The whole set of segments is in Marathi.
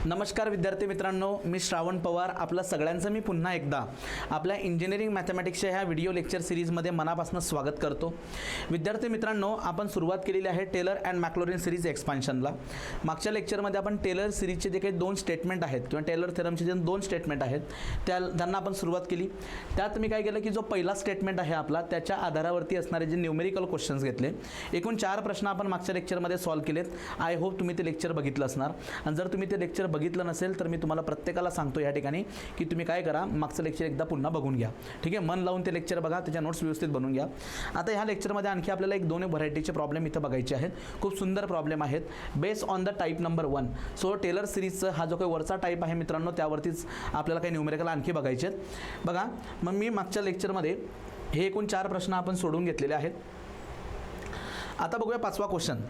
नमस्कार विद्यार्थी मित्रांनो, मी श्रावण पवार आपलं सगळ्यांचं मी पुन्हा एकदा आपल्या इंजिनिअरिंग मॅथमॅटिक्सच्या ह्या व्हिडिओ लेक्चर सिरीजमध्ये मनापासून स्वागत करतो. विद्यार्थी मित्रांनो, आपण सुरुवात केलेली आहे टेलर अँड मॅक्लॉरिन सिरीज एक्सपान्शनला. मागच्या लेक्चरमध्ये आपण टेलर सिरीजचे जे काही दोन स्टेटमेंट आहेत किंवा टेलर थेरमचे जे दोन स्टेटमेंट आहेत त्यांना आपण सुरुवात केली. त्यात मी काय केलं की जो पहिला स्टेटमेंट आहे आपला त्याच्या आधारावरती असणारे जे न्यूमेरिकल क्वेश्चन्स घेतले. एकूण 4 प्रश्न आपण मागच्या लेक्चरमध्ये सॉल्व्ह केलेत. आय होप तुम्ही ते लेक्चर बघितलं असणार. आणि जर तुम्ही ते लेक्चर बघितलं नसेल तर मी तुम्हाला प्रत्येकाला सांगतो या ठिकाणी की तुम्ही काय करा, मागचं लेक्चर एकदा पुन्हा बघून घ्या. ठीक आहे, मन लावून ते लेक्चर बघा, त्याच्या नोट्स व्यवस्थित बनवून घ्या. आता ह्या लेक्चरमध्ये आणखी आपल्याला एक दोन व्हरायटीचे प्रॉब्लेम इथं बघायचे आहेत. खूप सुंदर प्रॉब्लेम आहेत based on the type number 1. So Taylor सिरीजचा हा जो काही वरचा टाईप आहे मित्रांनो, त्यावरतीच आपल्याला काही न्यूमेरिकल आणखी बघायचे आहेत. बघा, मग मी मागच्या लेक्चरमध्ये हे एकूण 4 प्रश्न आपण सोडून घेतलेले आहेत. आता बघूया 5वा क्वेश्चन.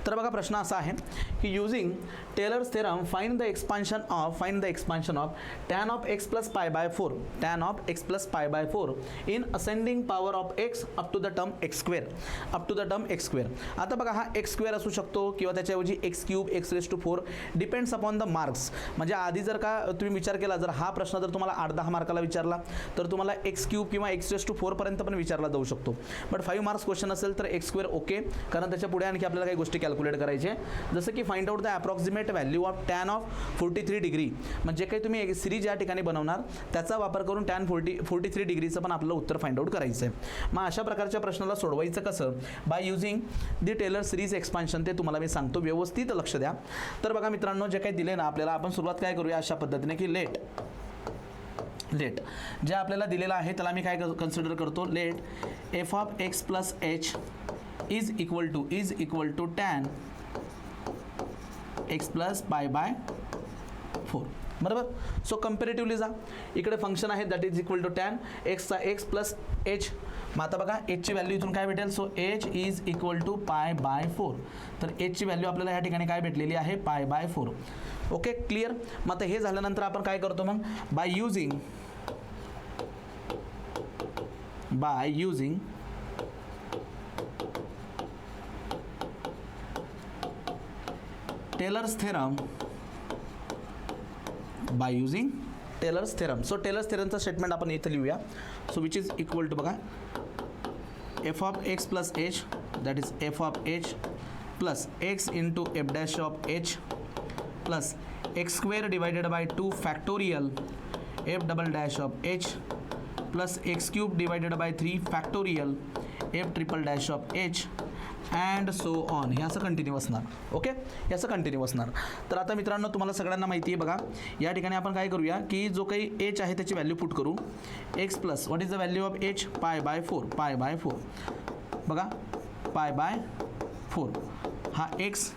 तर बघा, प्रश्न असा आहे की using Taylor's theorem find the expansion of tan of x plus pi by 4 in ascending power of x up to the term x square. आता बघा, हा x square असू शकतो किंवा त्याच्याऐवजी x cube x raised to 4 depends upon the marks. म्हणजे आधी जर का तुम्ही विचार केला, जर हा प्रश्न जर तुम्हाला 8-10 मार्काला विचारला तर तुम्हाला x cube किंवा x raised to 4 पर्यंत पण विचारला जाऊ शकतो. बट 5 मार्क्स क्वेश्चन असेल तर x square ओके, कारण त्याच्या पुढे आणखी आपल्याला काही गोष्टी कॅल्क्युलेट करायचे, जसं की find out the approximate value of tan of 43 degree. म्हणजे काही तुम्ही सिरीज या ठिकाणी बनवणार त्याचा वापर करून tan 43 डिग्रीचं पण आपल्याला उत्तर फाइंड आउट करायचं आहे. मग अशा प्रकारच्या प्रश्नाला सोडवायचं कसं? By using the Taylor series expansion. ते तुम्हाला मी सांगतो, व्यवस्थित लक्ष द्या. तर बघा मित्रांनो, जे काही दिले ना आपल्याला, आपण सुरुवात काय करूया अशा पद्धतीने की लेट जे आपल्याला दिलेलं आहे त्याला मी काय कन्सिडर करतो, let f of x plus h is equal to tan x plus pi by 4. बरोबर. सो कंपॅरेटिव्हली जा, इकडे फंक्शन आहे that is equal to tan x चा x प्लस h. मग आता बघा, h ची व्हॅल्यू इथून काय भेटेल, so h is equal to pi by 4. तर h ची व्हॅल्यू आपल्याला या ठिकाणी काय भेटलेली आहे, पाय बाय 4. Okay, clear. मग आता हे झाल्यानंतर आपण काय करतो, मग by using Taylor's theorem so Taylor's थेरमचा स्टेटमेंट आपण इथं लिहूया. So which is equal to बघा, F of x plus H that is F of H plus x into F dash of H plus x square divided by 2 factorial F double dash of H plus x cube divided by 3 factorial F triple dash of H and so on. हे असं कंटिन्यू असणार. ओके, हे असं कंटिन्यू असणार. तर आता मित्रांनो, तुम्हाला सगळ्यांना माहिती आहे बघा, या ठिकाणी आपण काय करूया की जो काही एच आहे त्याची व्हॅल्यू पुट करू. X plus what is the value of H, pi by 4 बघा, पाय बाय 4 हा x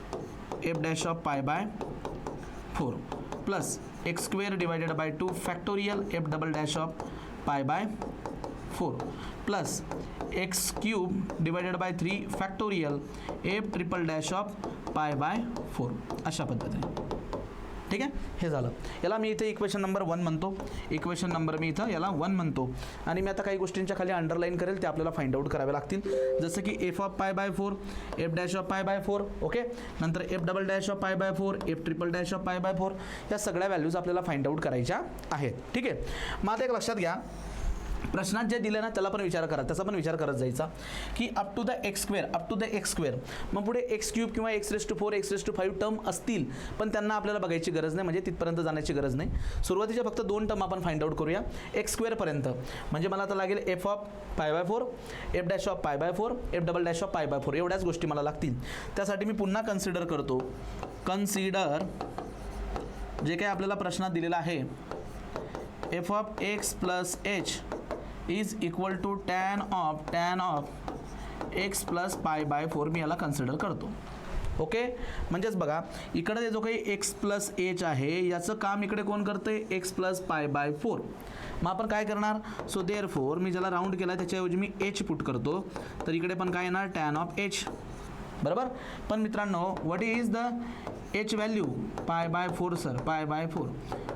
F dash of pi by 4 plus x square divided by 2 factorial F double dash of pi by 4 plus x cube divided by 3 factorial F triple dash of pi by 4. अशा पद्धतीने. ठीक आहे, हे झालं. याला मी इथे इक्वेशन नंबर 1 म्हणतो. इक्वेशन नंबर मी इथं याला 1 म्हणतो. आणि मी आता काही गोष्टींच्या खाली अंडरलाईन करेल, ते आपल्याला फाइंड आउट करावे लागतील. जसं की F of pi by 4, F dash of pi by 4. Okay, नंतर F double dash of pi by 4, F triple dash of pi by 4. या सगळ्या व्हॅल्यूज आपल्याला फाइंड आउट करायच्या आहेत. ठीक आहे, मग आता एक लक्षात घ्या, प्रश्नात जे दिले ना त्याला पण विचार करा, त्याचा पण विचार करत जायचा की up to the x square. मग पुढे एक्स क्यूब किंवा x raise to 4 x raise to 5 term असतील, पण त्यांना आपल्याला बघायची गरज नाही, म्हणजे तिथपर्यंत जाण्याची गरज नाही. सुरुवातीच्या फक्त 2 टर्म आपण फाइंड आउट करूया एक्स स्क्वेअरपर्यंत. म्हणजे मला आता लागेल F of pi by 4, F dash of pi by 4, F double dash of pi by 4. एवढ्याच गोष्टी मला लागतील. त्यासाठी मी पुन्हा कन्सिडर करतो, जे काही आपल्याला प्रश्नात दिलेला आहे, F of x plus H is equal to tan of x plus pi by 4. मी याला कन्सिडर करतो. ओके, म्हणजेच बघा, इकडे जो काही एक्स प्लस एच आहे याचं काम इकडे कोण करते, एक्स प्लस पाय बाय 4. मग आपण काय करणार, सो देअरफॉर मी ज्याला राऊंड केला त्याच्याऐवजी मी एच पुट करतो. तर इकडे पण काय येणार, tan ऑफ एच. बरोबर. पण मित्रांनो, what is the h value, pi by 4 sir, pi by 4.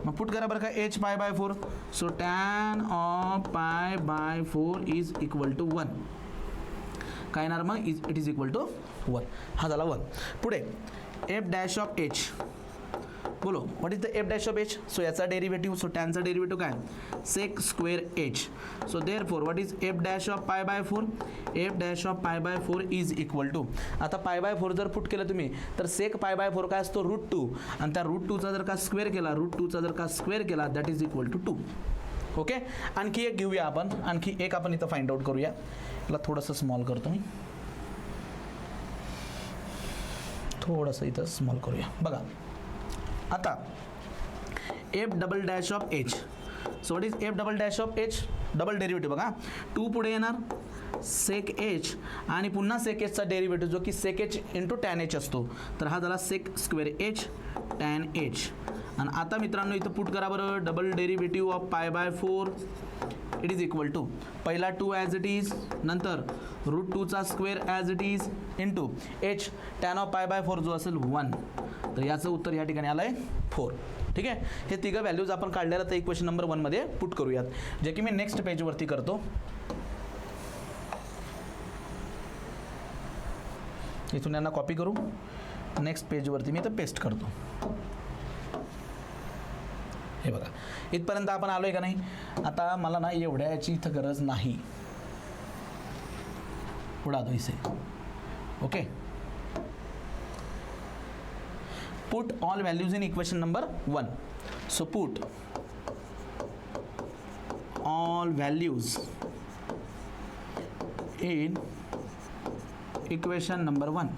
मग पुट करा बरं का, h pi by 4. So tan of pi by 4 is equal to 1. काय येणार मग, इट इज इक्वल टू 1. हा झाला 1. पुढे एफ डॅश ऑफ एच बोलो what is the f dash of H. So याचा डेरिव्हेटिव्ह, सो टॅनचा डेरिव्हेटिव्ह काय sec square h. So therefore what is f dash of pi by four. F dash of pi by four is equal to, आता पाय बाय फोर जर पुट केलं तुम्ही तर सेक पाय बाय फोर काय असतो √2 आणि त्या √2चा जर का स्क्वेअर केला, √2चा जर का स्क्वेअर केला that is equal to 2. Okay, आणखी एक घेऊया आपण, आणखी एक आपण इथं फाइंड आउट करूया. याला थोडंसं स्मॉल करतो मी, थोडंसं इथं स्मॉल करूया. बघा आता F double dash of H. So what is F double dash of H, double derivative बघा 2 पुढे येणार सेक एच आणि पुन्हा सेक एचचा डेरिव्हेटिव्ह जो की sec H into tan H असतो. तर हा झाला sec square H tan H. आणि आता मित्रांनो इथं पुट करा बरं double derivative of pi by four it is equal to पहिला 2 ॲज इट इज, नंतर √2चा square as it is into H tan of pi by four जो असेल 1. तर याचं उत्तर या ठिकाणी आलं आहे 4. ठीक आहे, हे तिघं व्हॅल्यूज आपण काढलेलं तर इक्वेशन नंबर 1 मध्ये पुट करूयात, जे की मी नेक्स्ट पेजवरती करतो. इथून यांना कॉपी करू, नेक्स्ट पेजवरती मी इथं पेस्ट करतो. हे बघा इथपर्यंत आपण आलो आहे का नाही. आता मला ना एवढ्या याची इथं गरज नाही, उडा दो इसे. Okay, put all values in equation number 1. So put all values in equation number 1.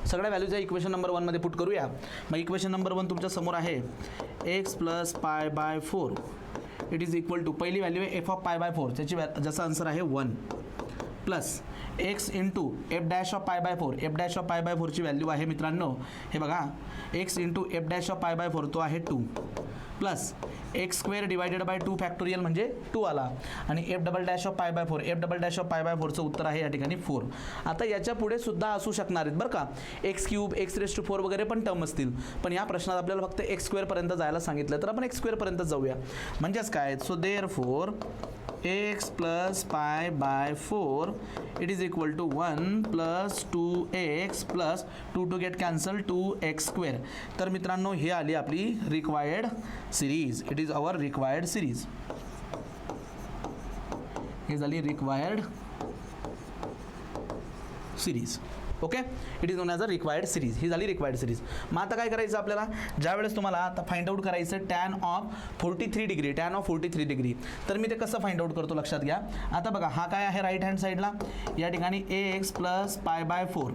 सगळ्या व्हॅल्यूज इक्वेशन नंबर 1 मध्ये पुट करूया. मग इक्वेशन नंबर 1 तुमच्या समोर आहे x plus pi by four it is equal to पहिली व्हॅल्यू आहे F of pi by four, त्याची ज्याचा आन्सर आहे 1 plus x into F dash of pi by four. F dash of pi by फोरची व्हॅल्यू आहे मित्रांनो हे बघा X into F dash of pi by four तो आहे 2 plus x square divided by 2 factorial म्हणजे 2 आला आणि F double dash of pi by four. F double dash of pi by फोरचं उत्तर आहे या ठिकाणी 4. आता याच्या पुढे सुद्धा असू शकणार आहेत बरं का, x cube x raise to 4 वगैरे पण टर्म असतील, पण या प्रश्नात आपल्याला फक्त एक्स स्क्वेअरपर्यंत जायला सांगितलं तर आपण एक्स स्क्वेअरपर्यंत जाऊया. म्हणजेच काय, so therefore X plus pi by four it is equal to 1 plus 2x plus 2 to get cancel 2x square. तर मित्रांनो ही आली आपली required series. It is our required series. ही झाली required series. Okay, it is known as a required series. ही झाली रिक्वायर्ड सिरीज. मग आता काय करायचं आपल्याला, ज्यावेळेस तुम्हाला आता फाइंड आउट करायचं tan of 43 degree, tan of 43 degree, तर मी ते कसं फाइंड आउट करतो लक्षात घ्या. आता बघा हा काय आहे राईट हँड साईडला, या ठिकाणी x plus pi by four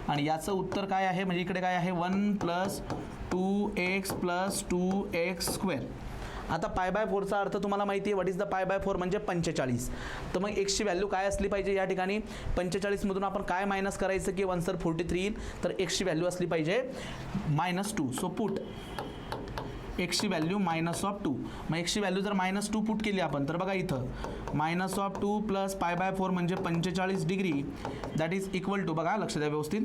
आणि याचं उत्तर काय आहे म्हणजे इकडे काय आहे 1 plus 2x plus 2x square. आता पाय बाय फोरचा अर्थ तुम्हाला माहिती आहे व्हॉट इज द पाय बाय फोर म्हणजे 45. तर मग एक्सची व्हॅल्यू काय असली पाहिजे या ठिकाणी 45मधून आपण काय मायनस करायचं की 1 सर 43 येईल, तर एक्सची व्हॅल्यू असली पाहिजे -2. सो पुट एक्सची व्हॅल्यू -2. मग एक्सची व्हॅल्यू जर -2 पुट केली आपण तर बघा इथं -2 प्लस पाय बाय फोर म्हणजे 45 degree that is equal to, बघा लक्ष द्या व्यवस्थित,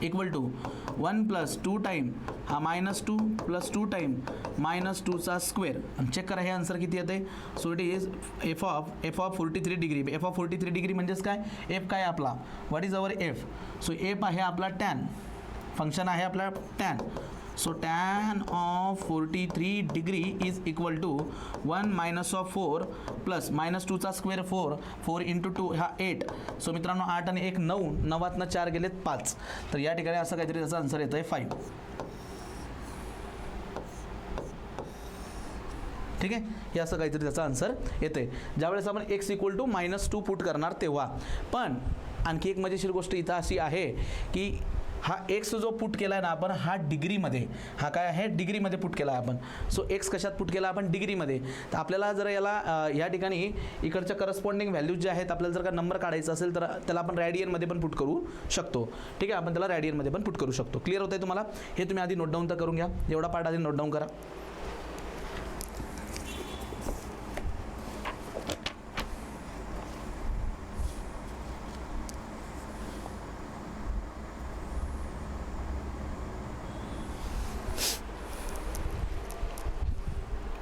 इक्वल टू 1 प्लस 2 टाइम हा -2 प्लस 2 टाइम -2चा स्क्वेअर. आणि चेक करा हे आन्सर किती येते. So it is F of 43 degree. F of 43 degree म्हणजेच काय, एफ काय आपला, what is our F. So F आहे आपला टॅन, फंक्शन आहे आपला tan. So tan of 43 degree is equal to 1 minus of 4 plus -2चा स्क्वेअर 4 इंटू 2 हा 8. सो मित्रांनो 8 आणि 1 9, 9तनं 4 गेलेत 5. तर या ठिकाणी असं काहीतरी त्याचा आन्सर येतं आहे 5. ठीक आहे, हे असं काहीतरी त्याचा आन्सर येते ज्यावेळेस आपण एक्स इक्वल टू -2 पुट करणार तेव्हा. पण आणखी एक मजेशीर गोष्ट इथं अशी आहे की हा एक्स जो पुट केला आहे ना आपण हा डिग्रीमध्ये, हा काय आहे डिग्रीमध्ये पुट केला आहे आपण. सो एक्स कशात पुट केला आपण डिग्रीमध्ये. तर आपल्याला जर याला या ठिकाणी इकडच्या करस्पॉन्डिंग व्हॅल्यूज जे आहेत आपल्याला जर का नंबर काढायचा असेल तर त्याला आपण रॅडियनमध्ये पण पुट करू शकतो. ठीक आहे, आपण त्याला रॅडियनमध्ये पण पुट करू शकतो. क्लिअर होतं आहे तुम्हाला. हे तुम्ही आधी नोट डाऊन तर करून घ्या, एवढा पार्ट आधी नोट डाऊन करा.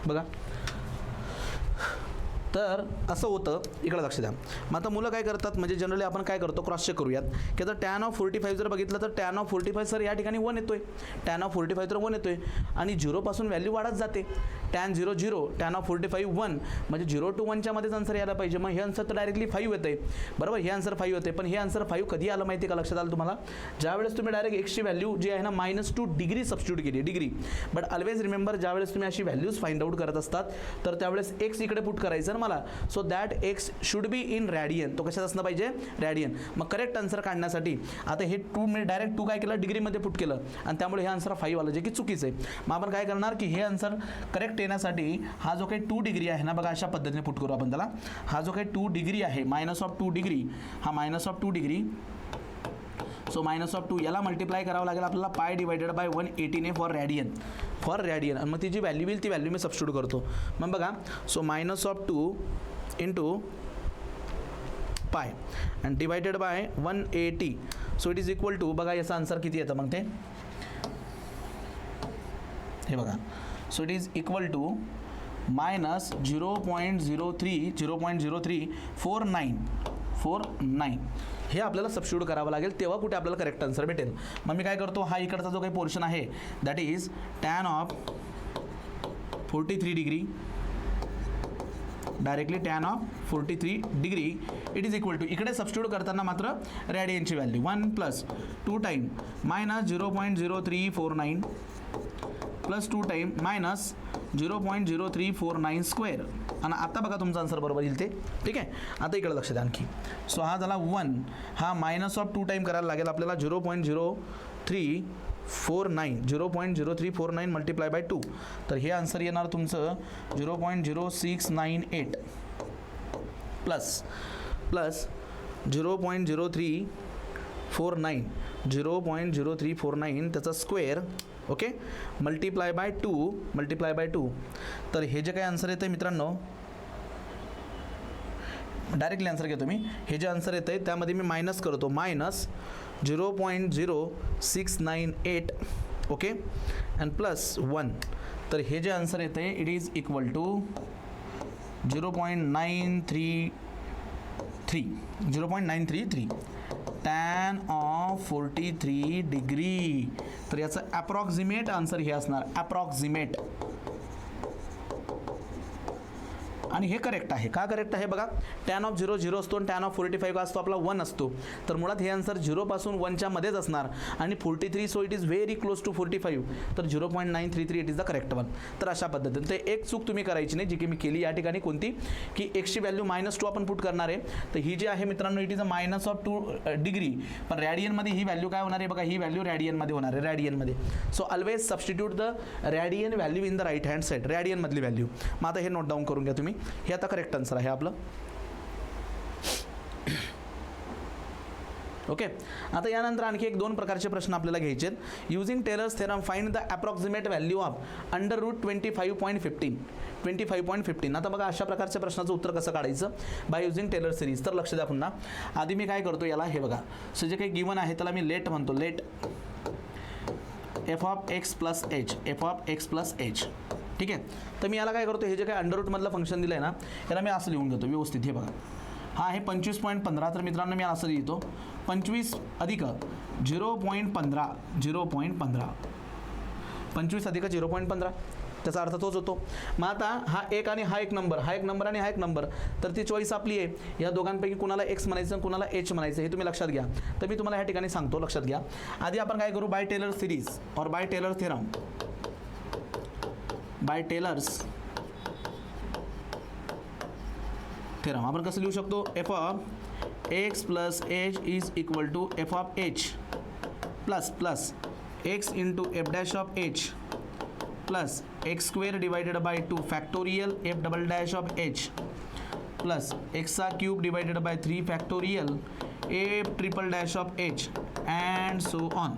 बघा तर असं होतं, इकडं लक्ष द्या. मग आता मुलं काय करतात, म्हणजे जनरली आपण काय करतो, क्रॉस चेक करूयात की आता tan ऑफ 45 जर बघितलं तर tan ऑफ 45 सर या ठिकाणी 1 येतोय, tan ऑफ 45 तर 1 येतोय आणि 0 पासून व्हॅल्यू वाढत जाते. tan 0 0 tan ऑफ 45 1 म्हणजे 0 to 1 च्या मध्येच आन्सर यायला पाहिजे. मग हे आन्सर तर डायरेक्टली 5 येतंय, बरोबर. हे आन्सर 5 होते, पण हे आन्सर 5 कधी आलं माहिती का, लक्षात आलं तुम्हाला, ज्यावेळेस तुम्ही डायरेक्ट एक्सची व्हॅल्यू जी आहे ना -2 डिग्री सबस्टिट्यूट केली, डिग्री. बट ऑलवेज रिमेंबर, ज्यावेळेस तुम्ही अशी व्हॅल्यूज फाइंड आउट करत असतात तर त्यावेळेस एक्स इकडे पुट करायचं ना मला. So that x should be in radian. तो कशात असणं पाहिजे, रॅडियन. मग करेक्ट आन्सर काढण्यासाठी आता हे 2 मी डायरेक्ट 2 काय केलं, डिग्रीमध्ये पुट केलं आणि त्यामुळे हे आन्सर 5 आलं, जे की चुकीचं आहे. मग आपण काय करणार की हे आन्सर करेक्ट येण्यासाठी हा जो काही 2 डिग्री आहे ना, बघा अशा पद्धतीने पुट करू आपण त्याला. हा जो काही 2 डिग्री आहे, -2 डिग्री, हा -2 डिग्री. सो -2 याला मल्टिप्लाय करावं लागेल आपल्याला पाय डिवायडेड बाय 180 ने फॉर रॅडियन, आणि मग ती जी व्हॅल्यू येईल ती व्हॅल्यू मी सबस्टिट्यूट करतो. मग बघा, so -2 into pi and divided by 180. So it is equal to, बघा याचा आन्सर किती येतं मग ते, हे बघा. So it is equal to -0.0349 हे आपल्याला सबस्टिट्यूट करावं लागेल, तेव्हा कुठे आपल्याला करेक्ट आन्सर भेटेल. मग मी काय करतो, हा इकडचा जो काही पोर्शन आहे that is tan of 43 degree, directly tan of 43 degree it is equal to, इकडे सबस्टिट्यूट करताना मात्र रॅडियनची व्हॅल्यू 1 + 2 टाईम -0.0349 + 2 टाईम -0.0349 स्क्वेअर. आणि आता बघा तुमचा आन्सर बरोबर येईल ते, ठीक आहे. आता इकडे लक्ष द्या आणखी. सो हा झाला 1, हा -2 टाईम करायला लागेल आपल्याला 0.0349 मल्टिप्लाय बाय 2. तर हे आन्सर येणार तुमचं 0.0698 प्लस 0.0349 त्याचा स्क्वेअर, ओके, मल्टिप्लाय बाय 2. तर हे जे काही आन्सर येतं मित्रांनो, डायरेक्टली आन्सर घेतो मी. हे जे आन्सर येतं आहे त्यामध्ये मी मायनस करतो, -0.0698, ओके, अँड प्लस 1. तर हे जे आन्सर येतं आहे it is equal to 0.933 tan of 43 degree. तर याचं ॲप्रॉक्झिमेट आन्सर हे असणार, ॲप्रॉक्झिमेट. आणि हे करेक्ट आहे. का करेक्ट आहे बघा, tan ऑफ 0 0 असतो आणि tan ऑफ 45 का असतो आपला 1 असतो. तर मुळात हे आन्सर 0 पासून 1च्या मध्येच असणार आणि 43, so it is very close to 45. तर 0.933 it is the correct one. तर अशा पद्धतीने ते एक चूक तुम्ही करायची नाही, जी की मी केली या ठिकाणी, कोणती की एक्सची व्हॅल्यू -2 आपण पुट करणार आहे. तर ही जी आहे मित्रांनो इट इज अ -2 डिग्री, पण रॅडियनमध्ये ही व्हॅल्यू काय होणार आहे बघा, ही व्हॅल्यू रॅडियनमध्ये होणार आहे, रॅडियनमध्ये. So always substitute the radian value in the right hand side, रॅडियनमधली व्हॅल्यू. मग आता हे नोट डाऊन करून घ्या तुम्ही, हे आता करेक्ट आन्सर आहे आपलं, ओके. आता यानंतर आणखी एक 2 प्रकारचे प्रश्न आपल्याला घ्यायचे आहेत. Using Taylor's theorem find the approximate value of √25.15. आता बघा अशा प्रकारच्या प्रश्नाचं उत्तर कसं काढायचं बाय युझिंग टेलर सिरीज. तर लक्ष द्या पुन्हा, आधी मी काय करतो याला, हे बघा, सो जे काही गिवन आहे त्याला मी लेट म्हणतो, let f of x plus h, ठीक आहे. तर मी याला काय करतो, हे जे काही अंडररूटमधलं फंक्शन दिलं आहे ना, याला मी असं लिहून घेतो व्यवस्थित. हे बघा, हा आहे 25.15. तर मित्रांनो मी असं लिहितो 25 अधिक 0.15, 25 अधिक 0.15, त्याचा अर्थ तोच होतो. मग आता हा एक आणि हा एक नंबर, आणि हा एक नंबर, तर ती चॉईस आपली आहे. या दोघांपैकी कुणाला एक्स म्हणायचं, कुणाला एच म्हणायचं, हे तुम्ही लक्षात घ्या. तर मी तुम्हाला ह्या ठिकाणी सांगतो, लक्षात घ्या. आधी आपण काय करू, बाय टेलर सिरीज और by Taylor theorem, by Taylor's theorem आपण कसं लिहू शकतो, f of x plus h is equal to f of h plus x into f dash of h plus x square divided by 2 factorial f double dash of h plus x चा cube divided by 3 factorial f triple dash of h and so on.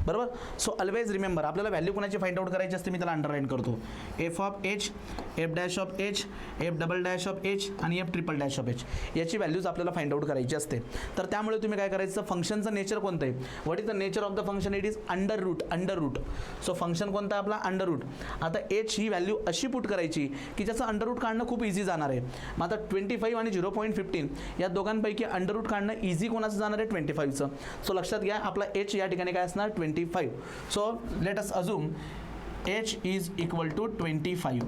बरोबर. सो ऑलवेज रिमेंबर आपल्याला व्हॅल्यू कोणाची फाइंड आउट करायची असते, मी त्याला अंडरलाईन करतो. F of H, F dash of H, F double dash of H आणि F triple dash of H याची व्हॅल्यूज आपल्याला फाइंड आउट करायची असते. तर त्यामुळे तुम्ही काय करायचं, फंक्शनचं नेचर कोणतं आहे, what is the nature of the function, it is under root. So function कोणतं आहे आपला, अंडर रूट. आता एच ही व्हॅल्यू अशी पुट करायची की ज्याचं अंडर रूट काढणं खूप इझी जाणार आहे. मग आता 25 आणि 0.15 या दोघांपैकी अंडर रूट काढणं इझी कोणाचं जाणार आहे, 25चं. सो लक्षात घ्या आपला एच या ठिकाणी काय असणार, 25. So let us assume H is equal to 25.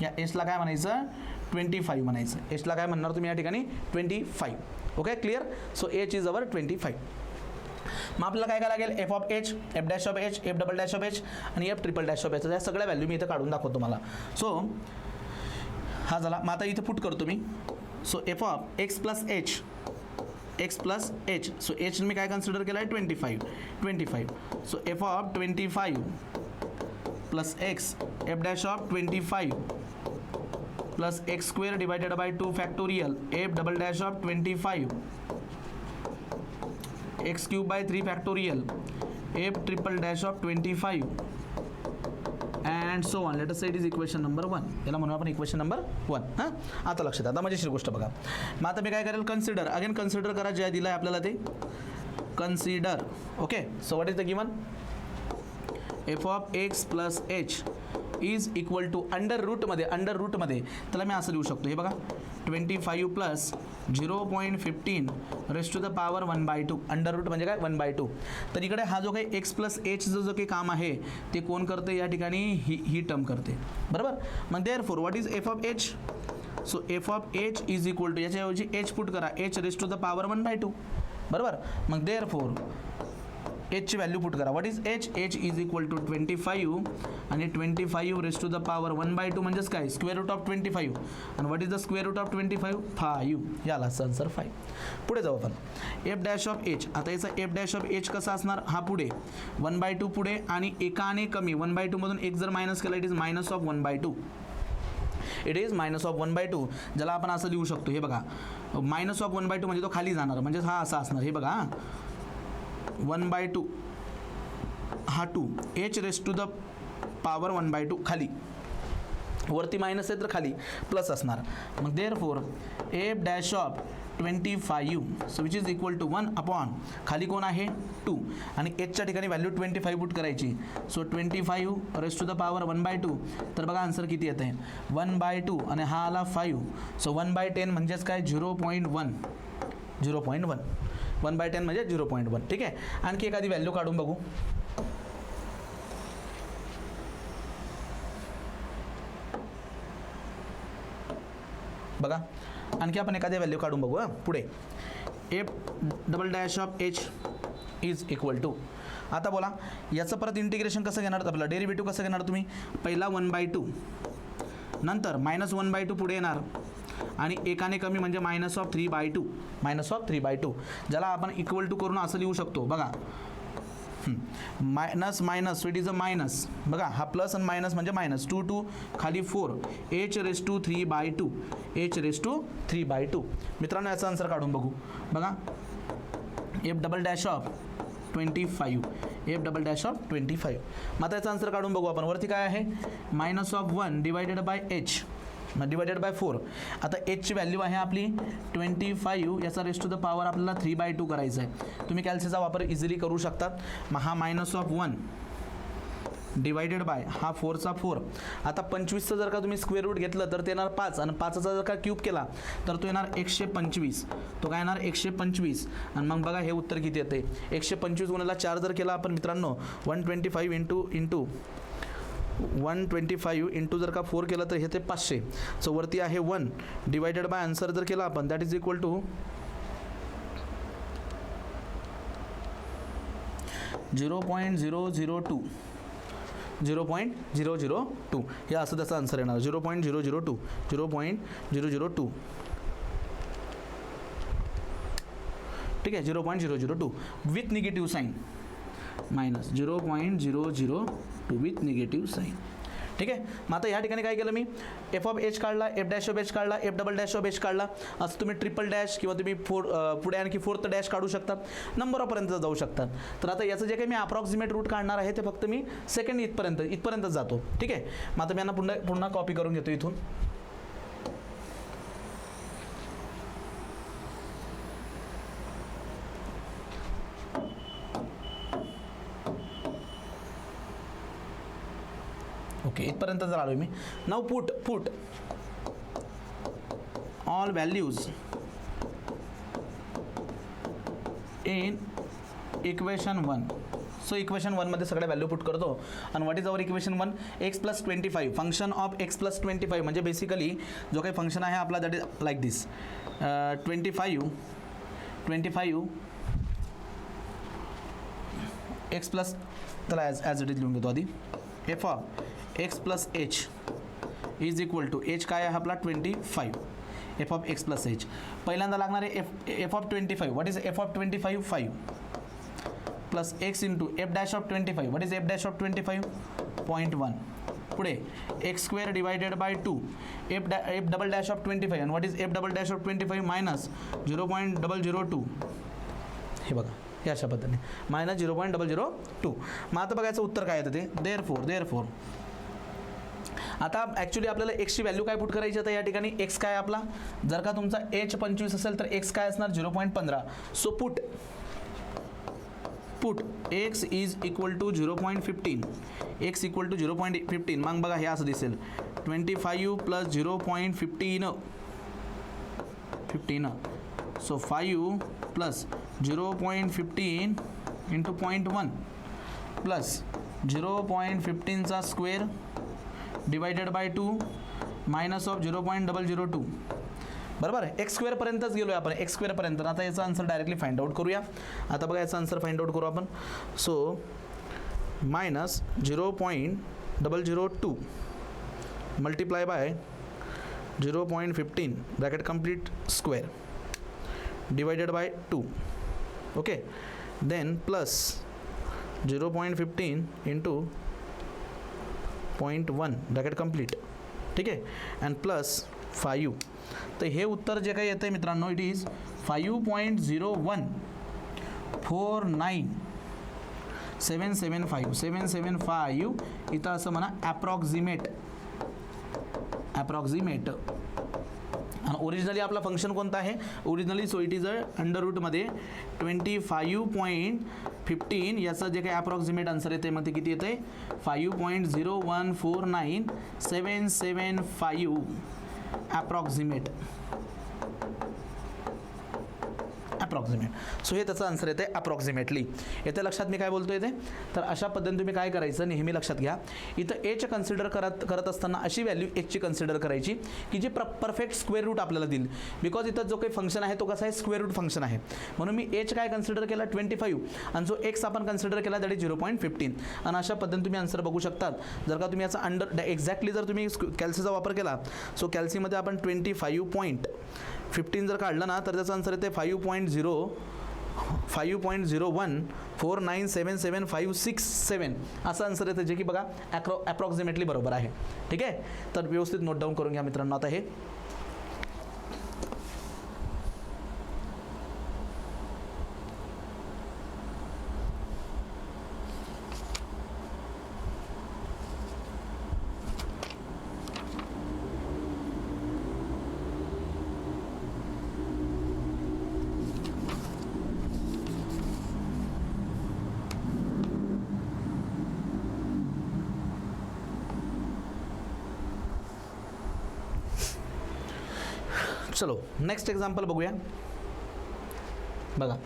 या एचला काय म्हणायचं, 25 म्हणायचं. एचला काय म्हणणार तुम्ही या ठिकाणी, 25. Okay, clear. So H is our 25. मग आपल्याला काय करायला लागेल, F of H, F dash of H, F double dash of H आणि F triple dash of H या सगळ्या व्हॅल्यू मी इथं काढून दाखवतो तुम्हाला. सो हा झाला. मग आता इथं पुट करतो मी. So F of x plus H, X plus H. So H मी काय कन्सिडर केलं आहे, 25. So F of 25 plus X, F dash of 25 plus x square divided by 2 factorial, F double dash of 25 X cube by 3 factorial, F triple dash of 25 and so on. Let us say it is equation number 1. याला म्हणून आपण इक्वेशन नंबर 1. हां, आता लक्षात, आता मजेशीर गोष्ट बघा. मग आता मी काय करेल, कन्सिडर अगेन, कन्सिडर करा जे दिलं आहे आपल्याला ते consider. Okay, so what is the given, F of x plus H is equal to under रूटमध्ये त्याला मी असं लिहू शकतो, हे बघा 25 plus 0.15 raise to the power 1/2. Under root म्हणजे काय, 1/2. तर इकडे हा जो काही एक्स प्लस एचचं जो काही काम आहे ते कोण करते या ठिकाणी, ही टर्म करते. बरोबर. मग therefore what is F of H, so F of H is equal to, याच्याऐवजी एच पुट करा, H raise to the power 1/2. बरोबर. मग देअरफॉर एचची व्हॅल्यू पुट करा, what is H, H is equal to 25 आणि 25 रेस्ट टू द पॉवर 1/2 म्हणजेच काय, स्क्वेअर रूट ऑफ 25. आणि what is the square root of 25, 5. याला आन्सर 5. पुढे जाऊ आपण, एफ डॅश ऑफ एच. आता याचा एफ डॅश ऑफ एच कसा असणार, हा पुढे 1/2 पुढे आणि एकाने कमी 1/2 मधून एक जर मायनस केला, it is minus of 1/2. It is minus of 1/2, ज्याला आपण असं लिहू शकतो, हे बघा मायनस ऑफ 1/2 म्हणजे तो खाली जाणार, म्हणजे हा असा असणार, हे बघा 1/2 हा 2, h raise to the power 1/2 खाली, वरती मायनस आहे तर खाली प्लस असणार. मग therefore f dash of 25 so which is equal to 1 upon खाली कोण आहे 2 आणि एचच्या ठिकाणी व्हॅल्यू 25 पुट करायची. So 25 raise to the power 1/2. तर बघा आन्सर किती येत आहे 1/2 आणि हा आला 5. सो 1/10 म्हणजेच काय 0.1. 1/10 म्हणजे 0.1. ठीक आहे. आणखी एखादी व्हॅल्यू काढून बघू. बघा आणखी आपण एखादी व्हॅल्यू काढून बघू. पुढे f double dash of H is equal to. आता बोला याचं परत इंटिग्रेशन कसं घेणार, आपलं डेरिव्हेटिव्ह कसं घेणार तुम्ही. पहिला 1/2 नंतर -1/2 पुढे येणार आणि एकाने कमी म्हणजे -3/2. -3/2 ज्याला आपण इक्वल टू करून असं लिहू शकतो. बघा minus minus, it is a minus. बघा हा प्लस आणि मायनस म्हणजे मायनस. 2 2 खाली 4 h raise to 3/2. H raise to 3/2. मित्रांनो याचा आन्सर काढून बघू. बघा f double dash of 25. F double dash of 25. मग आता याचा आन्सर काढून बघू आपण. वरती काय आहे -1 divided by H divided by 4. आता एचची व्हॅल्यू आहे आपली 25. याचा रेस टू द पॉवर आपल्याला 3/2 करायचा आहे. तुम्ही कॅल्सीचा वापर इझिली करू शकतात. मग हा -1 डिवायडेड बाय हा 4चा 4. आता 25चं जर का तुम्ही स्क्वेअर रूट घेतलं तर ते येणार 5 आणि 5चा जर का क्यूब केला तर तो येणार 125. तो काय येणार 125. आणि मग बघा हे उत्तर किती येते 125 गुणिले 4 जर केला आपण मित्रांनो 125 इंटू 125 इंटू जर का 4 केलं तर हे ते 500. सो वरती आहे 1 डिवायडेड बाय आन्सर जर केला आपण दॅट इज इक्वल टू 0.002. 0.002 हे असं त्याचा आन्सर येणार 0.002. 0.002. ठीक आहे 0.002 with negative sign -0.002 with negative sign. ठीक आहे. मग आता ह्या ठिकाणी काय केलं मी, एफ ऑफ एच काढला, एफ डॅश ऑफ एच काढला, f double dash of h काढला. असं तुम्ही ट्रिपल डॅश किंवा तुम्ही पुढे आणखी फोर्थ डॅश काढू शकतात, नंबरपर्यंत जाऊ शकतात. तर आता याचं जे काही मी अप्रॉक्सिमेट रूट काढणार आहे ते फक्त मी सेकंड इथपर्यंत जातो. ठीक आहे. मग आता मी यांना पुन्हा कॉपी करून घेतो इथून. ओके, इथपर्यंत जर आलो मी. Now put all values in equation 1. So equation 1 मध्ये सगळ्या व्हॅल्यू पुट करतो. आणि what is our equation 1, x plus 25 function of x plus 25 म्हणजे बेसिकली जो काही फंक्शन आहे आपला that is like this 25 x plus, त्याला ॲज इट इज लिहून घेतो आधी. F of x plus H is equal to h काय आहे आपला 25, f of x plus H. पहिल्यांदा लागणार आहे F of 25. What is F of 25, 5 plus x into F dash of 25. What is f dash of 25, 0.1. पुढे x square divided by 2 F double dash of 25. आणि what is F double dash of 25 minus 0.002. हे बघा हे अशा पद्धतीने मायनस 0.002. मग आता बघायचं उत्तर काय येतं ते. देअरफोर आता ॲक्च्युली आपल्याला एक्सची व्हॅल्यू काय पुट करायची आता या ठिकाणी. एक्स काय आपला, जर का तुमचा एच 25 असेल तर एक्स काय असणार 0.15. So put x is equal to 0.15, x equal to 0.15. मग बघा हे असं दिसेल 25 plus 0.15. So 5 plus 0.15 into 0.1 plus 0.15चा square divided by 2 minus of 0.002. बरोबर आहे. एक्स स्क्वेअरपर्यंतच गेलो आहे आपण, एक्स स्क्वेअरपर्यंत. आता याचा आन्सर डायरेक्टली फाइंड आउट करूया. आता बघा याचा आन्सर फाइंड आउट करू आपण. So minus 0.002 multiply by 0.15 bracket complete square divided by 2. Okay, then plus 0.15 into 0.1 bracket complete. ठीक आहे, अँड प्लस 5. तर हे उत्तर जे काही येतं आहे मित्रांनो, इट इज 5.0149775775 इथं असं म्हणा ॲप्रॉक्झिमेट. आणि ओरिजिनली आपला फंक्शन कोणता आहे originally. So it is a under रूटमध्ये 25.15. याचं जे काही ॲप्रॉक्झिमेट आन्सर येते मग ते किती येतं आहे 5.0149775 ॲप्रॉक्झिमेट. सो हे त्याचं आन्सर येते अप्रॉक्सिमेटली. येते लक्षात मी काय बोलतो येते. तर अशा पद्धतीने तुम्ही काय करायचं नेहमी लक्षात घ्या, इथं एच कन्सिडर करत असताना अशी व्हॅल्यू एचची कन्सिडर करायची की जी परफेक्ट स्क्वेअर रूट आपल्याला देईल. बिकॉज इथं जो काही फंक्शन आहे तो कसा आहे स्क्वेअर रूट फंक्शन आहे. म्हणून मी एच काय कन्सिडर केला 25 आणि जो एक्स आपण कन्सिडर केला दॅट इज 0.15. आणि अशा पद्धतीने तुम्ही आन्सर बघू शकतात. जर का तुम्ही याचा एक्झॅक्टली जर तुम्ही कॅल्सीचा वापर केला सो कॅल्सीमध्ये आपण 25.15 जर काढलं ना तर त्याचा आन्सर येते 5.01497757 असं आन्सर येतं जे की बघा अप्रॉक्सिमेटली बरोबर आहे. ठीक आहे, तर व्यवस्थित नोट डाऊन करून घ्या मित्रांनो. आता हे चलो नेक्स्ट एक्झाम्पल बघूया. बघा,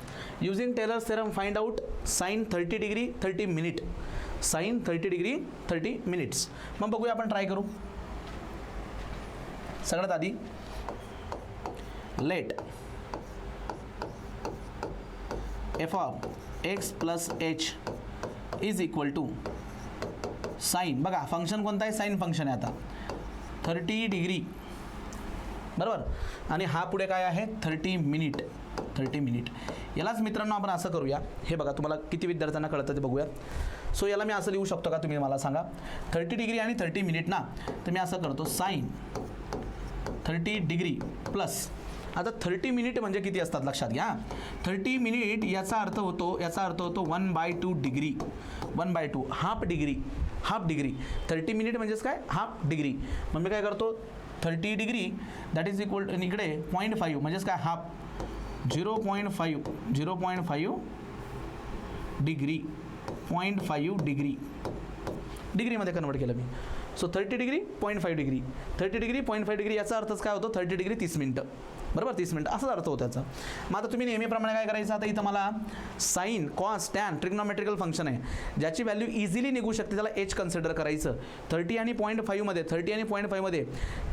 using Taylor's theorem find out sine 30 degree 30 minute. Sine 30 degree 30 minutes. मग बघूया आपण ट्राय करू. सगळ्यात आधी let f of x plus H is equal to sine. बघा फंक्शन कोणता आहे साइन फंक्शन आहे. आता 30 डिग्री बरोबर आणि हा पुढे काय आहे 30 मिनिट. 30 मिनिट यालाच मित्रांनो आपण असं करूया. हे बघा तुम्हाला किती विद्यार्थ्यांना कळतं ते बघूया. सो याला मी असं लिहू शकतो का, तुम्ही मला सांगा. 30 डिग्री आणि 30 मिनिट ना, तर मी असं करतो साईन 30 डिग्री प्लस. आता 30 मिनिट म्हणजे किती असतात लक्षात घ्या. 30 मिनिट याचा अर्थ होतो 1/2 डिग्री, 1/2 हाफ डिग्री. 30 मिनिट म्हणजेच काय, हाफ डिग्री. मग मी काय करतो 30 degree that is equal to इकडे 0.5 म्हणजेच काय हाफ, 0.5 डिग्री, 0.5 डिग्री डिग्रीमध्ये कन्वर्ट केलं मी. So 30 degree 0.5 degree, 30 degree 0.5 degree याचा अर्थच काय होतो 30 डिग्री 30 मिनटं, बरोबर 30 मिनटं असाच अर्थ होतो त्याचा. मग आता तुम्ही नेहमीप्रमाणे काय करायचं, आता इथं मला sine cos tan trigonometrical function आहे ज्याची व्हॅल्यू इझिली निघू शकते, त्याला एच कन्सिडर करायचं. 30 आणि 0.5 मध्ये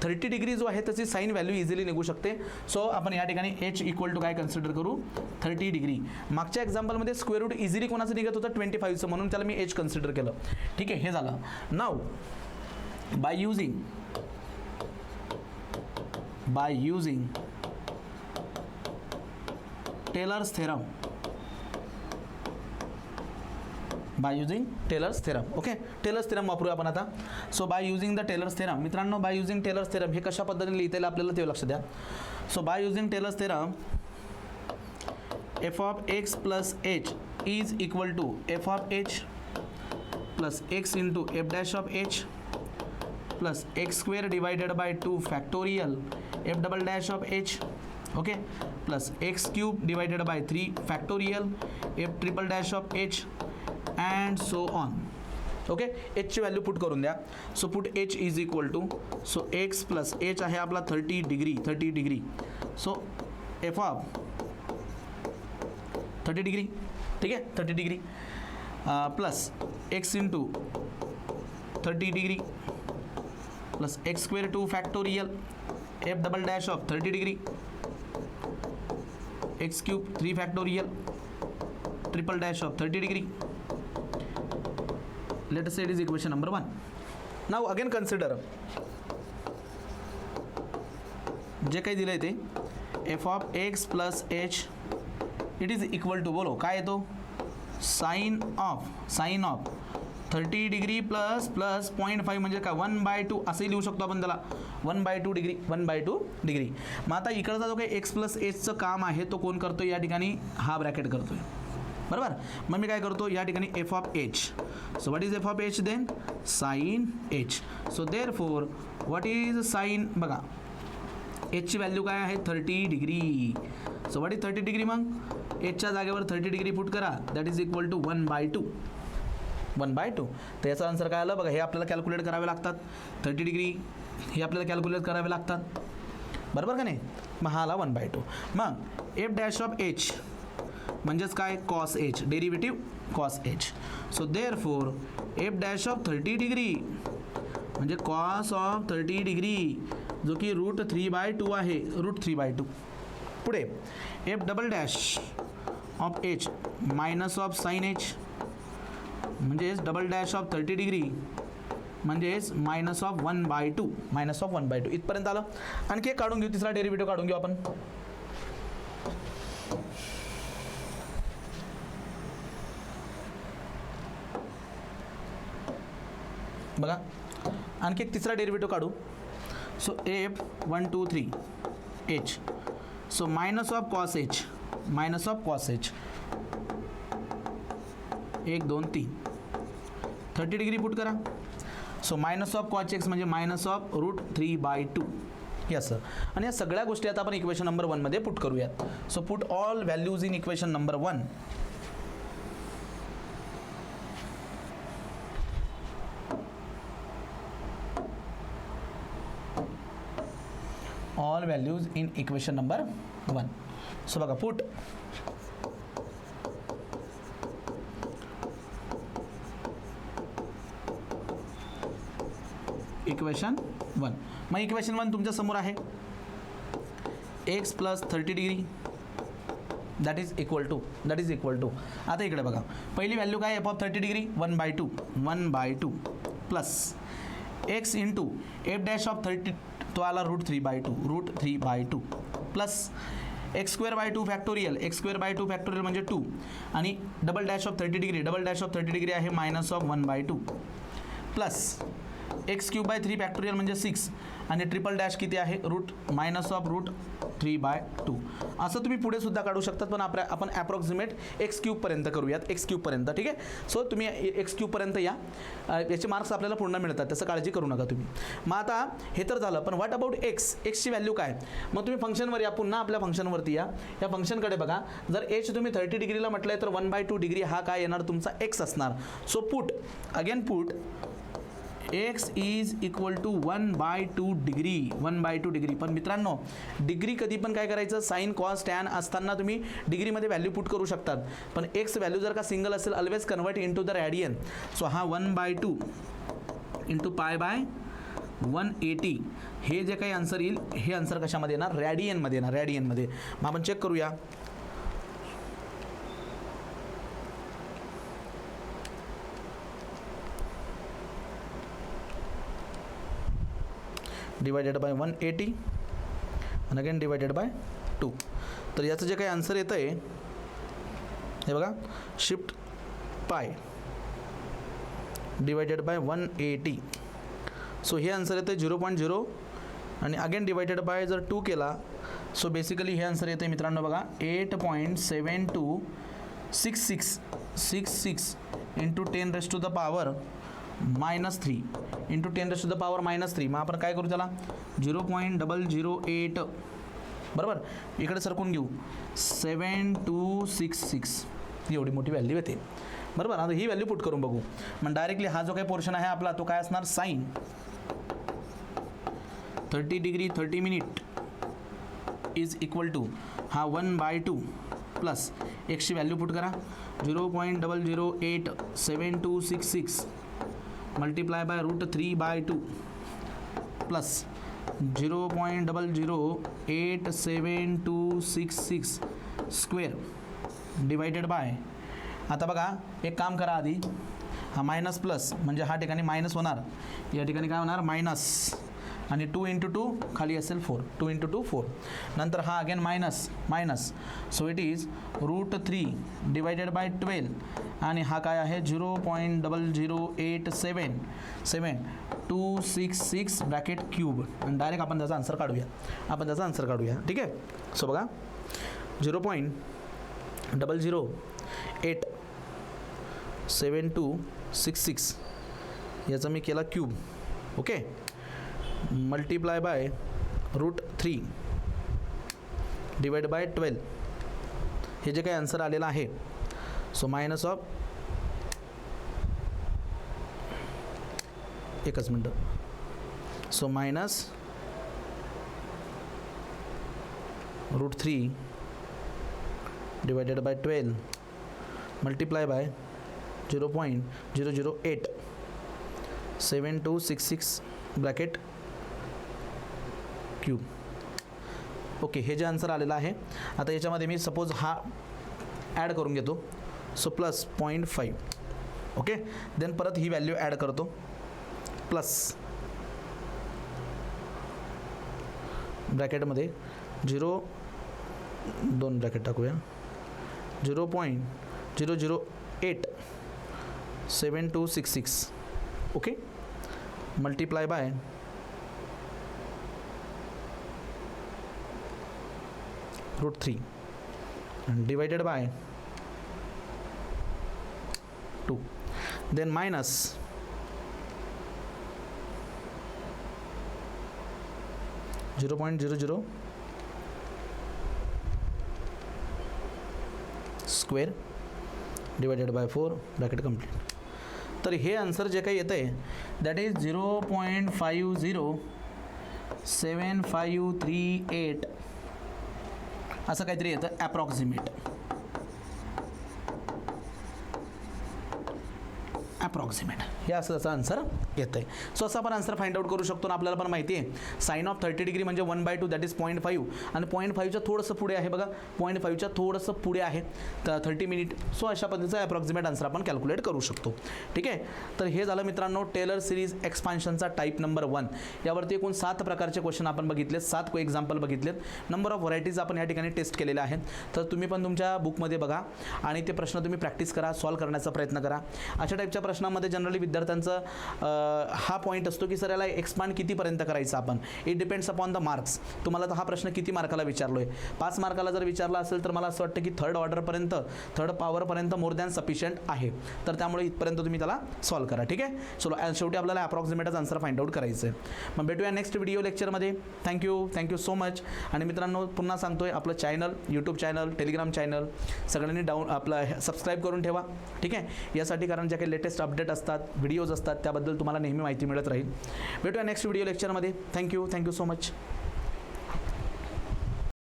30 डिग्री जो आहे त्याची साईन व्हॅल्यू इझिली निघू शकते. सो आपण या ठिकाणी एच इक्वल टू काय कन्सिडर करू 30 डिग्री. मागच्या एक्झाम्पलमध्ये स्क्वेअर रूट इझिली कोणाचं निघत होतं 25चं, म्हणून त्याला मी एच कन्सिडर केलं. ठीक आहे, हे झालं. नाव by using Taylor's theorem, okay. Taylor's theorem वापरूया आपण आता. So by using the Taylor's theorem, मित्रांनो बाय युझिंग टेलर्स थेरम हे कशा पद्धतीने लिहिता येईल आपल्याला ते लक्ष द्या. So by using Taylor's theorem f of x plus h is equal to f of h plus x into f dash of h plus x square divided by 2 factorial f double dash of h, okay, plus x cube divided by 3 factorial f triple dash of h and so on. Okay, h ची व्हॅल्यू पुट करून द्या. So put h is equal to, so x plus h आहे आपला 30 degree. So f of 30 degree, ठीक आहे 30 degree plus x into 30 degree plus x square 2 factorial F double dash of 30 degree x cube 3 factorial triple dash of 30 degree. Let us say it is equation number 1. Now again consider जे काही दिलंय ते f of x plus h it is equal to, बोलो काय येतो साइन ऑफ 30 डिग्री प्लस 0.5 म्हणजे काय 1/2 असंही लिहू शकतो आपण त्याला 1/2 डिग्री. मग आता इकडचा जो काही एक्स प्लस एचचं काम आहे तो कोण करतो या ठिकाणी, हा ब्रॅकेट करतोय, बरोबर. मग मी काय करतो या ठिकाणी f of H. So what is F of h then sine h. So therefore what is sine, बघा एचची व्हॅल्यू काय आहे 30 degree. So what is 30 degree, मग एचच्या जागेवर 30 डिग्री पुट करा दॅट इज इक्वल टू 1/2. तर याचा आन्सर काय आलं बघा, हे आपल्याला कॅल्क्युलेट करावे लागतात. 30 डिग्री हे आपल्याला कॅल्क्युलेट करावे लागतात, बरोबर का नाही. मग हा आला 1/2. मग एफ डॅश ऑफ एच म्हणजेच काय cos h, derivative cos h. So therefore F dash of 30 degree म्हणजे कॉस ऑफ 30 डिग्री जो की √3/2 आहे, √3/2. पुढे f double dash of h minus of sine h म्हणजेच डबल डॅश ऑफ 30 डिग्री म्हणजेच मायनस ऑफ 1/2 इथपर्यंत आलं. आणखी एक काढून घेऊ, तिसरा डेरिव्हेटिव्ह काढून घेऊ आपण. बघा आणखी एक तिसरा डेरिव्हेटिव्ह काढू. So f 1 2 3 h. So minus of cos h 1 2 3 30 degree put करा. So minus of cos x म्हणजे मायनस ऑफ √3/2 हे असं. आणि या सगळ्या गोष्टी आता आपण इक्वेशन नंबर 1 मध्ये पुट करूयात. So put all values in equation number 1. All values in equation number 1. So बघा पुट इक्वेशन 1. मग इक्वेशन 1 तुमच्या समोर आहे x plus 30 degree that is equal to आता इकडे बघा पहिली व्हॅल्यू काय f of 30 degree 1/2 plus x into F dash of 30 तो आला √3/2 plus x square by 2 factorial, x square by 2 factorial म्हणजे 2 आणि double dash of 30 degree, double dash of 30 degree आहे minus of 1/2 plus x cube by 3 factorial म्हणजे 6 आणि ट्रिपल डॅश किती आहे रूट मायनस ऑफ रूट 3/2. असं तुम्ही पुढे सुद्धा काढू शकतात, पण आपण ॲप्रॉक्सिमेट एक्स क्यूबपर्यंत करूयात, एक्स क्यूबपर्यंत. ठीक आहे. सो तुम्ही एक्स क्यूबपर्यंत या, याचे मार्क्स आपल्याला पूर्ण मिळतात, त्याचं काळजी करू नका तुम्ही. मग आता हे तर झालं, पण व्हॉट अबाउट एक्स, एक्सची व्हॅल्यू काय. मग तुम्ही फंक्शनवर या, पुन्हा आपल्या फंक्शनवरती या. या फंक्शनकडे बघा, जर एच तुम्ही 30 डिग्रीला म्हटलंय तर 1/2 डिग्री हा काय येणार तुमचा एक्स असणार. So put x is equal to 1/2 degree, 1/2 degree. पण मित्रांनो डिग्री कधी पण काय करायचं, साइन कॉस टॅन असताना तुम्ही डिग्रीमध्ये व्हॅल्यू पुट करू शकतात, पण एक्स व्हॅल्यू जर का सिंगल असेल always convert into the radian. So हा 1/2 इंटू π/180 हे जे काही आन्सर येईल हे आन्सर कशामध्ये येणार, रॅडियनमध्ये येणार, रॅडियनमध्ये. मग आपण चेक करूया. डिवायडेड बाय 180 आणि अगेन डिवायडेड बाय 2. तर याचं जे काही आन्सर येतं आहे हे बघा, शिफ्ट पाय डिवायडेड बाय 180. सो हे आन्सर येतं 0.0 आणि अगेन डिवायडेड बाय जर 2 केला सो बेसिकली हे आन्सर येतं मित्रांनो बघा 8.7266 इंटू 10⁻³ -3 इंटू 10⁻³ मग आपण काय करू त्याला 0.008 बरोबर, इकडे सरकून घेऊ 7266 एवढी मोठी व्हॅल्यू येते बरोबर. आता ही व्हॅल्यू पुट करून बघू. मग डायरेक्टली हा जो काही पोर्शन आहे आपला तो काय असणार, sine 30 degree 30 minute is equal to हा 1/2 प्लस एक्सची व्हॅल्यू पुट करा 0.0087266 multiply by √3/2 plus 0.0087266 square divided by. आता बघा एक काम करा, आधी हा मायनस प्लस म्हणजे हा ठिकाणी मायनस होणार, या ठिकाणी काय होणार मायनस आणि 2 × 2 खाली असेल 4, 2 × 2 4. नंतर हा again minus so it is √3 divided by 12 आणि हा काय आहे 0.0087726 ब्रॅकेट क्यूब आणि डायरेक्ट आपण त्याचा आन्सर काढूया. ठीक आहे. सो बघा 0.0087266 याचा मी केला cube. Okay, multiply by √3 divide by 12 हे जे काही आन्सर आलेलं आहे. सो मायनस ऑफ एकच मिनटं, so minus √3 divided by 12 multiply by 0.0087266 bracket cube. Okay, हे जे आन्सर आलेलं आहे आता याच्यामध्ये मी सपोज हा ॲड करून घेतो. So plus 0.5. ओके, देन परत ही व्हॅल्यू ॲड करतो प्लस ब्रॅकेटमध्ये 2 ब्रॅकेट टाकूया 0.0087266 okay multiply by √3 and divided by 2, then minus (0.00) square divided by 4 bracket complete. तर हे आन्सर जे काही येतं आहे दॅट इज 0.507538 असं काहीतरी येतं ॲप्रॉक्सिमेट हे असं त्याचा आन्सर येतं आहे. सो असं आपण आन्सर फाइंड आउट करू शकतो. आणि आपल्याला पण माहिती आहे साइन ऑफ 30 डिग्री म्हणजे 1/2 दॅट इज 0.5 आणि 0.5च्या थोडंसं पुढे आहे बघा, 0.5च्या थोडंसं पुढे आहे तर 30 मिनिट. सो अशा पद्धतीचा ॲप्रॉक्सिमेट आन्सर आपण कॅल्क्युलेट करू शकतो. ठीक आहे. तर हे झालं मित्रांनो टेलर सिरीज एक्सपान्शनचा टाईप नंबर 1. यावरती एकूण 7 प्रकारचे क्वेश्चन आपण बघितलेत, 7 एक्झाम्पल बघितलेत. नंबर ऑफ व्हरायटीज आपण या ठिकाणी टेस्ट केलेल्या आहेत. तर तुम्ही पण तुमच्या बुकमध्ये बघा आणि ते प्रश्न तुम्ही प्रॅक्टिस करा, सॉल्व करण्याचा प्रयत्न करा. अशा टाईपच्या प्रश्नामध्ये जनरली विद्यार्थ्यांचं हा पॉईंट असतो की सर याला एक्सपांड कितीपर्यंत करायचं आपण. It depends upon the marks. तुम्हाला तर हा प्रश्न किती मार्काला विचारलो आहे. 5 मार्काला जर विचारला असेल तर मला असं वाटतं की थर्ड ऑर्डरपर्यंत, थर्ड पॉवरपर्यंत मोर दॅन सफिशियंट आहे. तर त्यामुळे इथपर्यंत तुम्ही त्याला सॉल्व करा. ठीक आहे. चलो शेवटी आपल्याला अप्रॉक्सिमेटच आन्सर फाइंड आउट करायचं आहे. मग भेटूया नेक्स्ट व्हिडिओ लेक्चरमध्ये. Thank you so much. आणि मित्रांनो पुन्हा सांगतोय आपलं channel, YouTube channel, Telegram channel सगळ्यांनी आपलं सबस्क्राईब करून ठेवा. ठीक आहे. यासाठी कारण ज्या काही लेटेस्ट अपडेट असतात, व्हिडिओज असतात त्याबद्दल तुम्हाला नेहमी माहिती मिळत राहील. भेटूया नेक्स्ट व्हिडिओ लेक्चरमध्ये. Thank you so much.